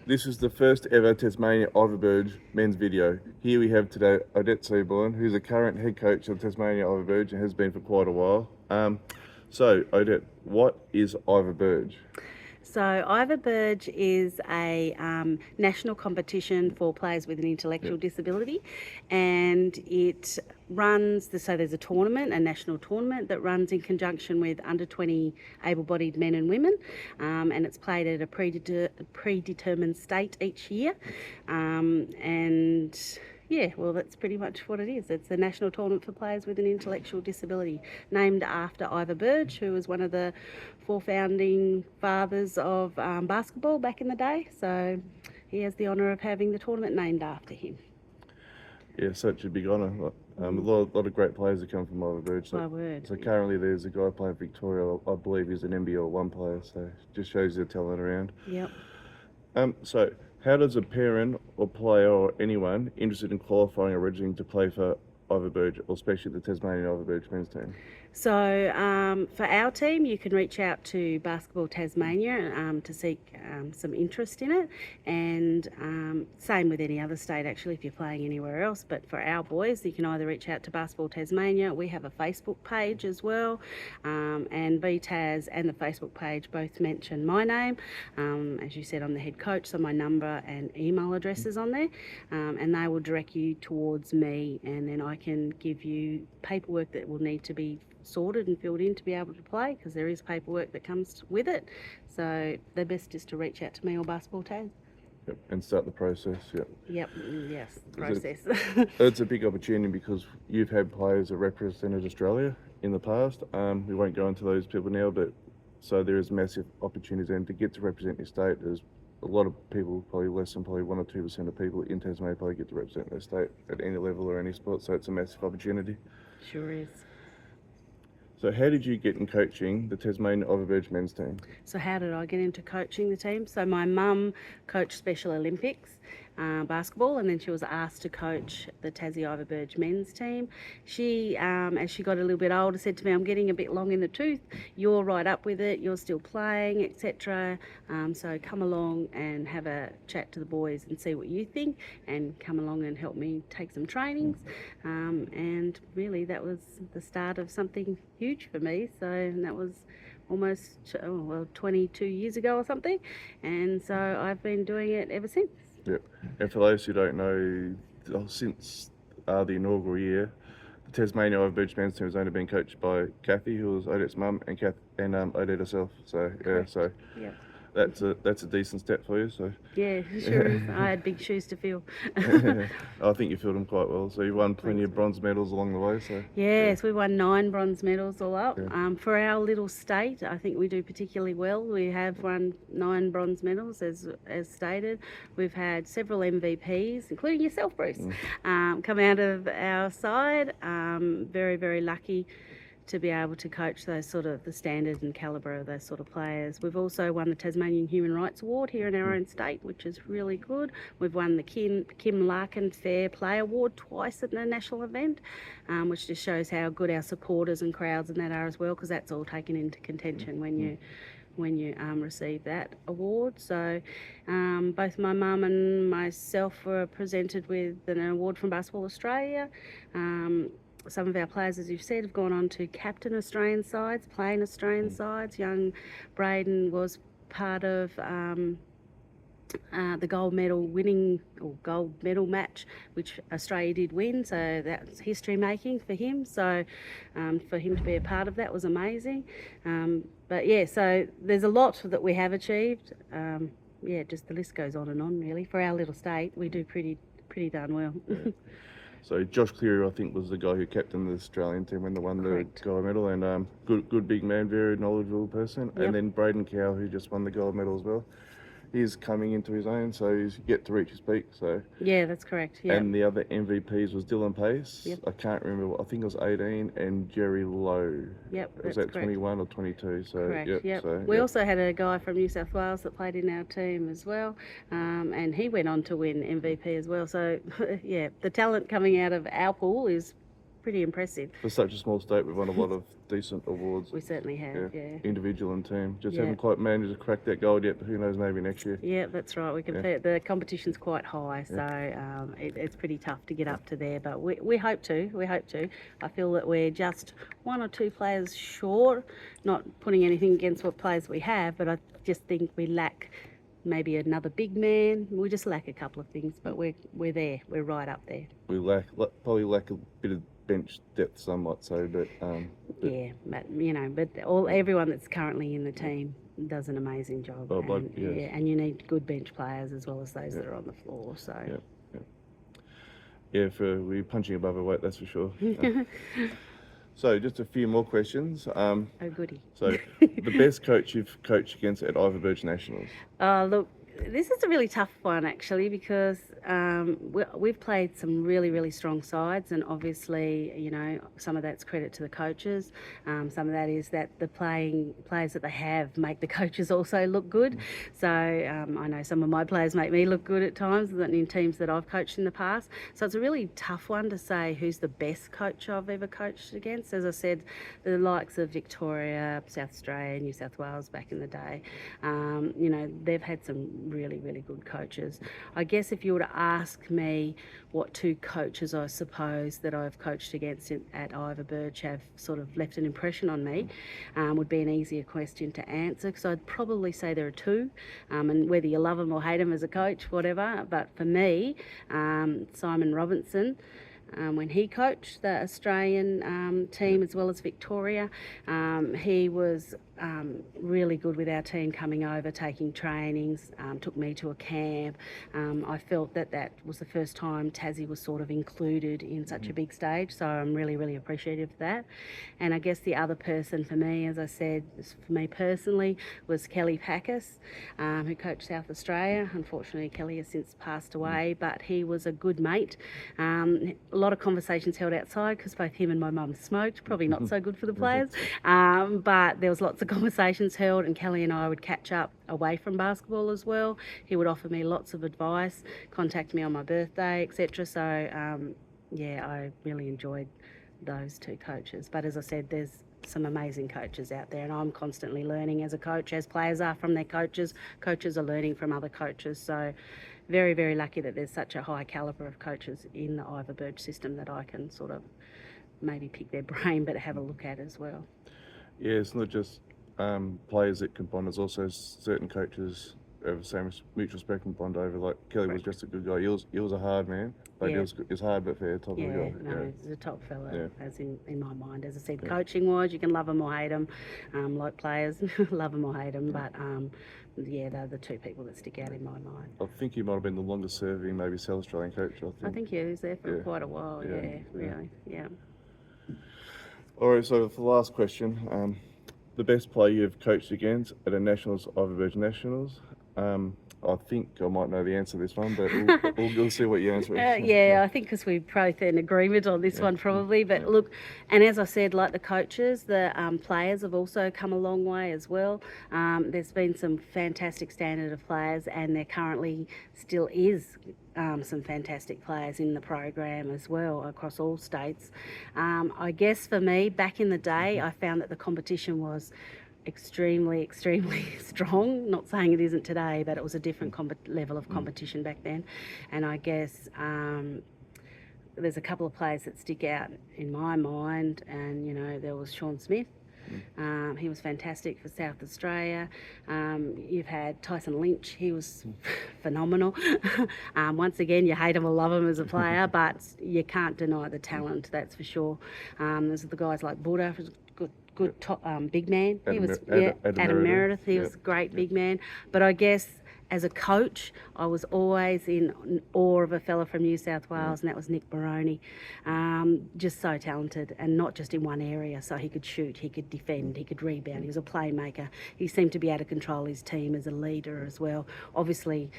This is the first ever Tasmanian Ivor Burge Men's video. Here we have today Odette Seaborn, who's a current head coach of Tasmanian Ivor Burge and has been for quite a while. So Odette, what is Ivor Burge? So Ivor Burge is a national competition for players with an intellectual disability, and it runs, so there's a tournament, a national tournament that runs in conjunction with under 20 able-bodied men and women, and it's played at a predetermined state each year, and yeah, well, that's pretty much what it is. It's a national tournament for players with an intellectual disability, named after Ivor Burge, who was one of the 4 founding fathers of basketball back in the day. So he has the honour of having the tournament named after him. Yeah, such a big honour. A lot of great players have come from Ivor Burge. My word. So currently there's a guy playing Victoria, I believe he's an NBL 1 player, so just shows their talent around. Yep. So how does a parent or player or anyone interested in qualifying or registering to play for Ivor Burge, or especially the Tasmanian Ivor Burge men's team? So for our team, you can reach out to Basketball Tasmania to seek some interest in it, and same with any other state actually if you're playing anywhere else. But for our boys, you can either reach out to Basketball Tasmania. We have a Facebook page as well, and VTAS and the Facebook page both mention my name. As you said, I'm the head coach, so my number and email address is on there, and they will direct you towards me, and then I can give you paperwork that will need to be sorted and filled in to be able to play, because there is paperwork that comes with it. So the best is to reach out to me or Basketball Tas. Yep, and start the process. Yes, process. It's a big opportunity because you've had players that represented Australia in the past. We won't go into those people now, but so there is massive opportunities, and to get to represent your state, there's a lot of people, probably less than 1 or 2% of people in Tasmania probably get to represent their state at any level or any sport, so it's a massive opportunity. Sure is. So how did you get in coaching the Tasmanian Ivor Burge men's team? So how did I get into coaching the team? So my mum coached Special Olympics basketball, and then she was asked to coach the Tassie Ivor Burge men's team. She, as she got a little bit older, said to me, I'm getting a bit long in the tooth. You're right up with it. You're still playing, etc. So come along and have a chat to the boys and see what you think, and come along and help me take some trainings. And really that was the start of something huge for me. So that was almost 22 years ago or something, and so I've been doing it ever since. Yep. And for those who don't know, since the inaugural year, the Tasmanian Ivor Burge men's team has only been coached by Kathy, who was Odette's mum, and Odette herself. So Correct. yeah, so Yep. that's a decent step for you. So Yeah, sure is. I had big shoes to fill. I think you filled them quite well. So you won plenty of bronze medals along the way. So Yes, we won 9 bronze medals all up. Yeah. For our little state, I think we do particularly well. We have won 9 bronze medals, as stated. We've had several MVPs, including yourself, Bruce, come out of our side. Very, very lucky to be able to coach those sort of the standard and calibre of those sort of players. We've also won the Tasmanian Human Rights Award here in our own state, which is really good. We've won the Kim Larkin Fair Play Award twice at the national event, which just shows how good our supporters and crowds and that are as well, because that's all taken into contention when you receive that award. So both my mum and myself were presented with an award from Basketball Australia. Some of our players, as you've said, have gone on to captain Australian sides, play in Australian sides. Young Braden was part of the gold medal match, which Australia did win, so that's history making for him. So for him to be a part of that was amazing. But yeah, so there's a lot that we have achieved. Just the list goes on and on really. For our little state, we do pretty darn well. Yeah. So Josh Cleary, I think, was the guy who captained the Australian team when they won the gold medal, and good big man, very knowledgeable person. Yep. And then Braden Cow, who just won the gold medal as well. He's coming into his own, so he's yet to reach his peak. So yeah, that's correct. Yeah. And the other MVPs was Dylan Pace. Yep. I can't remember. I think it was 18, and Jerry Lowe. Yep, was that's that 21 or 22? So correct. Yep. So, we also had a guy from New South Wales that played in our team as well, and he went on to win MVP as well. So yeah, the talent coming out of our pool is pretty impressive. For such a small state, we've won a lot of decent awards. We certainly have, yeah. Individual and team. Just Yeah. haven't quite managed to crack that gold yet, but who knows, maybe next year. Yeah, that's right. We compare. The competition's quite high, so it's pretty tough to get up to there. But we hope to. We hope to. I feel that we're just 1 or 2 players short. Not putting anything against what players we have, but I just think we lack maybe another big man. We just lack a couple of things, but we're there. We're right up there. We probably lack a bit of bench depth, some might say, but yeah, but everyone that's currently in the team does an amazing job. And you need good bench players as well as those that are on the floor. So we're punching above our weight, that's for sure. So just a few more questions. Oh, goody. So the best coach you've coached against at Ivor Burge Nationals? Look, this is a really tough one actually, because we've played some really, really strong sides, and obviously, some of that's credit to the coaches. Some of that is that the players that they have make the coaches also look good. So I know some of my players make me look good at times in teams that I've coached in the past. So it's a really tough one to say who's the best coach I've ever coached against. As I said, the likes of Victoria, South Australia, New South Wales back in the day, they've had some really, really good coaches. I guess if you were to ask me what 2 coaches, I suppose, that I've coached against at Ivor Burge have sort of left an impression on me, would be an easier question to answer, because I'd probably say there are 2, and whether you love them or hate them as a coach, whatever. But for me, Simon Robinson, when he coached the Australian team as well as Victoria, he was really good with our team coming over, taking trainings, took me to a camp. I felt that was the first time Tassie was sort of included in such a big stage, so I'm really, really appreciative of that. And I guess the other person for me, as I said, for me personally, was Kelly Packus, who coached South Australia. Unfortunately, Kelly has since passed away, but he was a good mate. A lot of conversations held outside because both him and my mum smoked, probably not so good for the players, but there was lots of conversations held, and Kelly and I would catch up away from basketball as well. He would offer me lots of advice, contact me on my birthday, etc. So I really enjoyed those 2 coaches. But as I said, there's some amazing coaches out there, and I'm constantly learning as a coach, as players are from their coaches. Coaches are learning from other coaches, so very, very lucky that there's such a high calibre of coaches in the Ivor Burge system that I can sort of maybe pick their brain but have a look at as well. Yeah, it's not just players that can bond, there's also certain coaches have the same mutual respect and bond over. Like Kelly was just a good guy. He was a hard man, but he was hard but fair type of guy. He's a top fella, as in my mind. As I said, coaching-wise, you can love him or hate him. Like players, love him or hate him, but they're the 2 people that stick out in my mind. I think he might have been the longest serving, maybe South Australian coach. I think he was there for quite a while. Yeah. All right, so for the last question, the best player you've coached against at a Nationals, Ivor Burge Nationals. I think I might know the answer to this one, but we'll see what your answer is. I think because we're both in agreement on this one probably. But look, and as I said, like the coaches, the players have also come a long way as well. There's been some fantastic standard of players, and there currently still is some fantastic players in the program as well across all states. I guess for me, back in the day, I found that the competition was extremely strong. Not saying it isn't today, but it was a different level of competition back then. And I guess there's a couple of players that stick out in my mind, and there was Shaun Smith. He was fantastic for South Australia. You've had Tyson Lynch. He was phenomenal. Once again, you hate him or love him as a player, but you can't deny the talent, that's for sure. There's the guys like Buddha, good top, big man. Adam Meredith. He was a great big man. But I guess as a coach, I was always in awe of a fella from New South Wales, and that was Nick Baroni. Just so talented, and not just in one area. So he could shoot, he could defend, he could rebound. He was a playmaker. He seemed to be able to control his team as a leader as well. Obviously,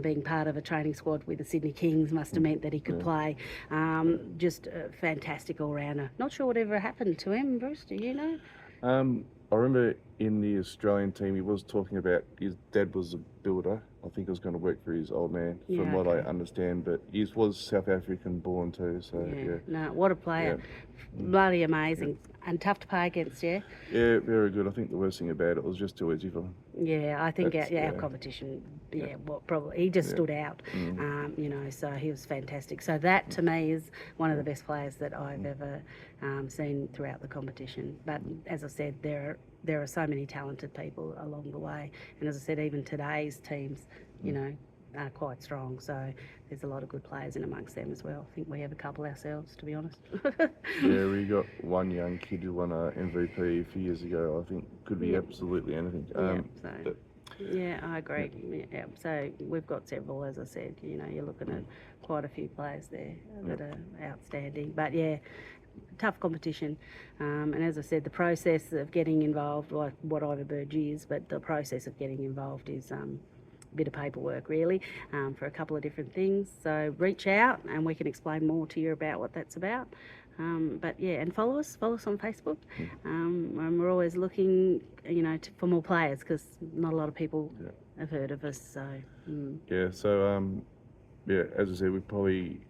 being part of a training squad with the Sydney Kings must have meant that he could play. Just a fantastic all-rounder. Not sure whatever happened to him, Bruce, do you know? I remember in the Australian team, he was talking about his dad was a builder, I think it was going to work for his old man, Yeah, from what I okay. understand. But he was South African born too, so yeah. No, what a player. Bloody amazing. And tough to play against, yeah? Yeah, very good. I think the worst thing about it was just too easy for him. Yeah, I think our Yeah. competition, well, probably he just stood out, so he was fantastic. So that to me is one of the best players that I've ever seen throughout the competition. But as I said, there are so many talented people along the way, and as I said, even today's teams, are quite strong. So there's a lot of good players in amongst them as well. I think we have a couple ourselves, to be honest. Yeah, we got one young kid who won a MVP a few years ago. I think could be absolutely anything. I agree. Yeah, so we've got several, as I said. You're looking at quite a few players there that are outstanding. But yeah, tough competition. And as I said, the process of getting involved, like what Ivor Burge is, but the process of getting involved is a bit of paperwork really, for a couple of different things. So reach out and we can explain more to you about what that's about. But yeah, and follow us on Facebook. And we're always looking, for more players, because not a lot of people have heard of us. So yeah, so as I said, we probably,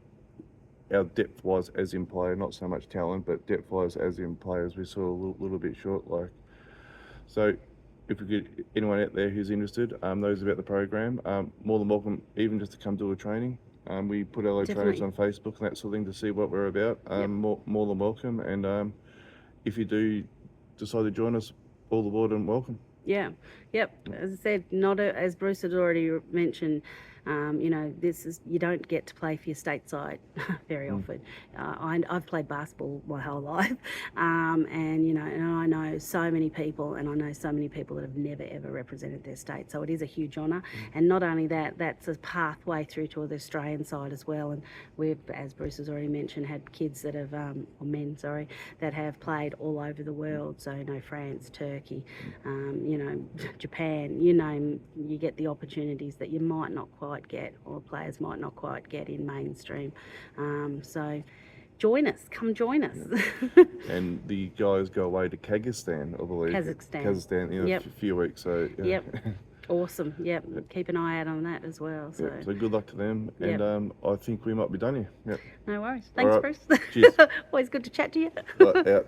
our depth was as in player, not so much talent, but depth was as in players. We saw a little bit short, so. If we could, anyone out there who's interested, knows about the program, more than welcome, even just to come do a training. We put our trainers on Facebook and that sort of thing to see what we're about. More than welcome. And if you do decide to join us, all aboard and welcome. Yeah, yep. As I said, as Bruce had already mentioned, this is, you don't get to play for your state side very often. I've played basketball my whole life, and I know so many people, and I know so many people that have never ever represented their state. So it is a huge honour, and not only that, that's a pathway through to the Australian side as well. And we've, as Bruce has already mentioned, had kids that have, or men, sorry, that have played all over the world. So France, Turkey, Japan, you get the opportunities that you might not quite get, or players might not quite get in mainstream. So join us, come join us. And the guys go away to Kazakhstan, I believe. Kazakhstan in a few weeks. So Awesome. Yep. Keep an eye out on that as well. So, so good luck to them. And I think we might be done here. No worries. Thanks, Bruce. Cheers. Always good to chat to you. Out.